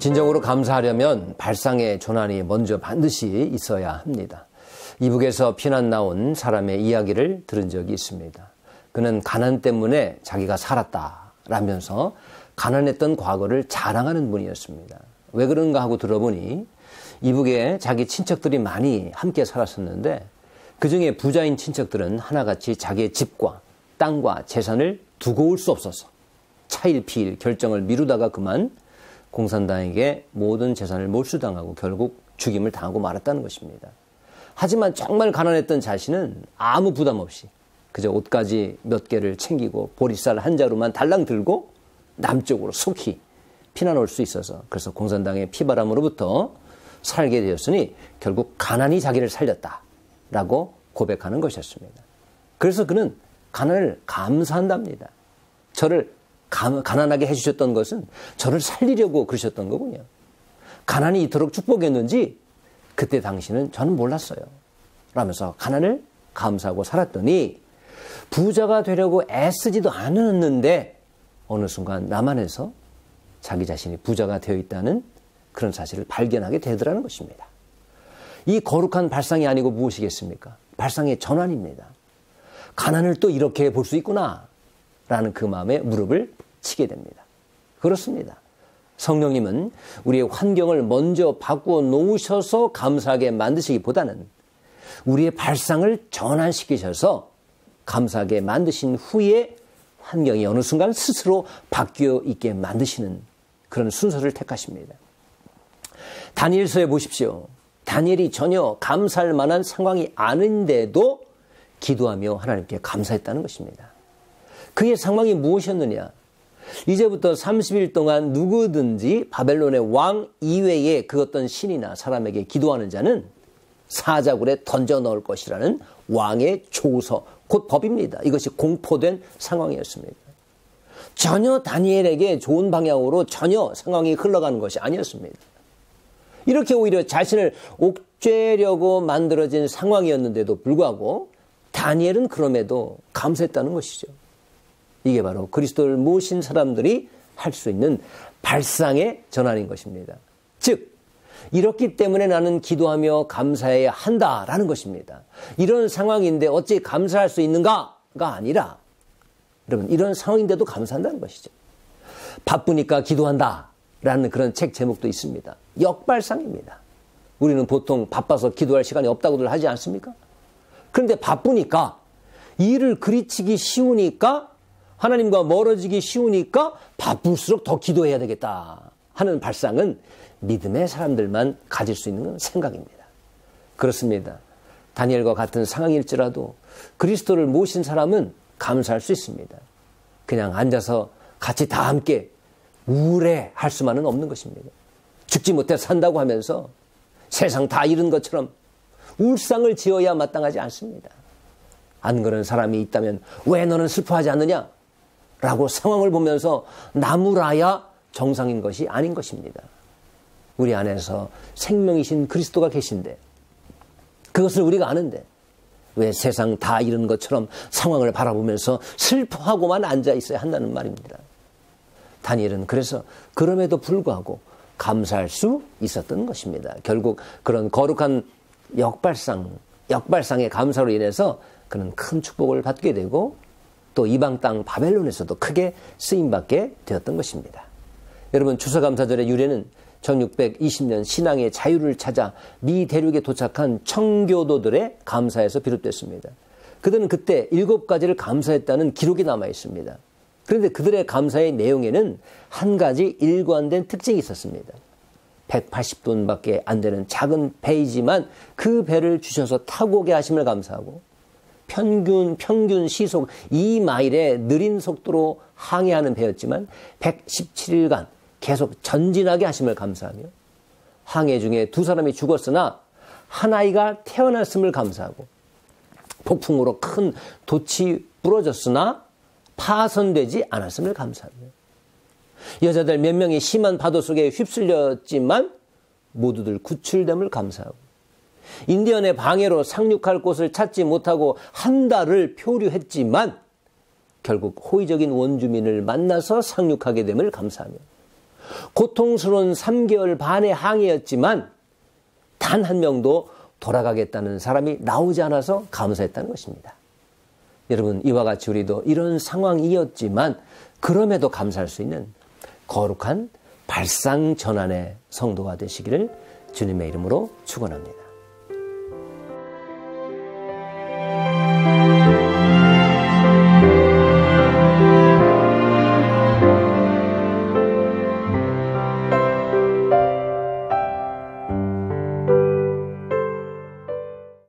진정으로 감사하려면 발상의 전환이 먼저 반드시 있어야 합니다. 이북에서 피난 나온 사람의 이야기를 들은 적이 있습니다. 그는 가난 때문에 자기가 살았다라면서 가난했던 과거를 자랑하는 분이었습니다. 왜 그런가 하고 들어보니 이북에 자기 친척들이 많이 함께 살았었는데 그중에 부자인 친척들은 하나같이 자기의 집과 땅과 재산을 두고 올 수 없어서 차일피일 결정을 미루다가 그만 공산당에게 모든 재산을 몰수당하고 결국 죽임을 당하고 말았다는 것입니다. 하지만 정말 가난했던 자신은 아무 부담 없이 그저 옷가지 몇 개를 챙기고 보리쌀 한 자루만 달랑 들고 남쪽으로 속히 피난 올 수 있어서 그래서 공산당의 피바람으로부터 살게 되었으니 결국 가난이 자기를 살렸다라고 고백하는 것이었습니다. 그래서 그는 가난을 감사한답니다. 저를 가난하게 해주셨던 것은 저를 살리려고 그러셨던 거군요. 가난이 이토록 축복이었는지 그때 당시는 저는 몰랐어요. 라면서 가난을 감사하고 살았더니 부자가 되려고 애쓰지도 않았는데 어느 순간 남한에서 자기 자신이 부자가 되어 있다는 그런 사실을 발견하게 되더라는 것입니다. 이 거룩한 발상이 아니고 무엇이겠습니까? 발상의 전환입니다. 가난을 또 이렇게 볼 수 있구나 라는 그 마음에 무릎을 치게 됩니다. 그렇습니다. 성령님은 우리의 환경을 먼저 바꾸어 놓으셔서 감사하게 만드시기보다는 우리의 발상을 전환시키셔서 감사하게 만드신 후에 환경이 어느 순간 스스로 바뀌어 있게 만드시는 그런 순서를 택하십니다. 다니엘서에 보십시오. 다니엘이 전혀 감사할 만한 상황이 아닌데도 기도하며 하나님께 감사했다는 것입니다. 그의 상황이 무엇이었느냐? 이제부터 30일 동안 누구든지 바벨론의 왕 이외에 그 어떤 신이나 사람에게 기도하는 자는 사자굴에 던져 넣을 것이라는 왕의 조서, 곧 법입니다. 이것이 공포된 상황이었습니다. 전혀 다니엘에게 좋은 방향으로 전혀 상황이 흘러가는 것이 아니었습니다. 이렇게 오히려 자신을 옥죄려고 만들어진 상황이었는데도 불구하고 다니엘은 그럼에도 감사했다는 것이죠. 이게 바로 그리스도를 모신 사람들이 할 수 있는 발상의 전환인 것입니다. 즉 이렇기 때문에 나는 기도하며 감사해야 한다라는 것입니다. 이런 상황인데 어찌 감사할 수 있는가가 아니라 여러분 이런 상황인데도 감사한다는 것이죠. 바쁘니까 기도한다라는 그런 책 제목도 있습니다. 역발상입니다. 우리는 보통 바빠서 기도할 시간이 없다고들 하지 않습니까? 그런데 바쁘니까 일을 그리치기 쉬우니까 하나님과 멀어지기 쉬우니까 바쁠수록 더 기도해야 되겠다 하는 발상은 믿음의 사람들만 가질 수 있는 생각입니다. 그렇습니다. 다니엘과 같은 상황일지라도 그리스도를 모신 사람은 감사할 수 있습니다. 그냥 앉아서 같이 다 함께 우울해할 수만은 없는 것입니다. 죽지 못해 산다고 하면서 세상 다 잃은 것처럼 울상을 지어야 마땅하지 않습니다. 안 그런 사람이 있다면 왜 너는 슬퍼하지 않느냐? 라고 상황을 보면서 나무라야 정상인 것이 아닌 것입니다. 우리 안에서 생명이신 그리스도가 계신데 그것을 우리가 아는데 왜 세상 다 잃은 것처럼 상황을 바라보면서 슬퍼하고만 앉아 있어야 한다는 말입니다. 다니엘은 그래서 그럼에도 불구하고 감사할 수 있었던 것입니다. 결국 그런 거룩한 역발상의 감사로 인해서 그는 큰 축복을 받게 되고 또 이방 땅 바벨론에서도 크게 쓰임받게 되었던 것입니다. 여러분 추수감사절의 유래는 1620년 신앙의 자유를 찾아 미 대륙에 도착한 청교도들의 감사에서 비롯됐습니다. 그들은 그때 7가지를 감사했다는 기록이 남아 있습니다. 그런데 그들의 감사의 내용에는 한 가지 일관된 특징이 있었습니다. 180돈밖에 안 되는 작은 배이지만 그 배를 주셔서 타고 오게 하심을 감사하고 평균 시속 2마일의 느린 속도로 항해하는 배였지만 117일간 계속 전진하게 하심을 감사하며 항해 중에 2사람이 죽었으나 한 아이가 태어났음을 감사하고 폭풍으로 큰 돛이 부러졌으나 파손되지 않았음을 감사하며 여자들 몇 명이 심한 파도 속에 휩쓸렸지만 모두들 구출됨을 감사하고 인디언의 방해로 상륙할 곳을 찾지 못하고 한 달을 표류했지만 결국 호의적인 원주민을 만나서 상륙하게 됨을 감사하며 고통스러운 3개월 반의 항해였지만 단 한 명도 돌아가겠다는 사람이 나오지 않아서 감사했다는 것입니다. 여러분, 이와 같이 우리도 이런 상황이었지만 그럼에도 감사할 수 있는 거룩한 발상 전환의 성도가 되시기를 주님의 이름으로 축원합니다.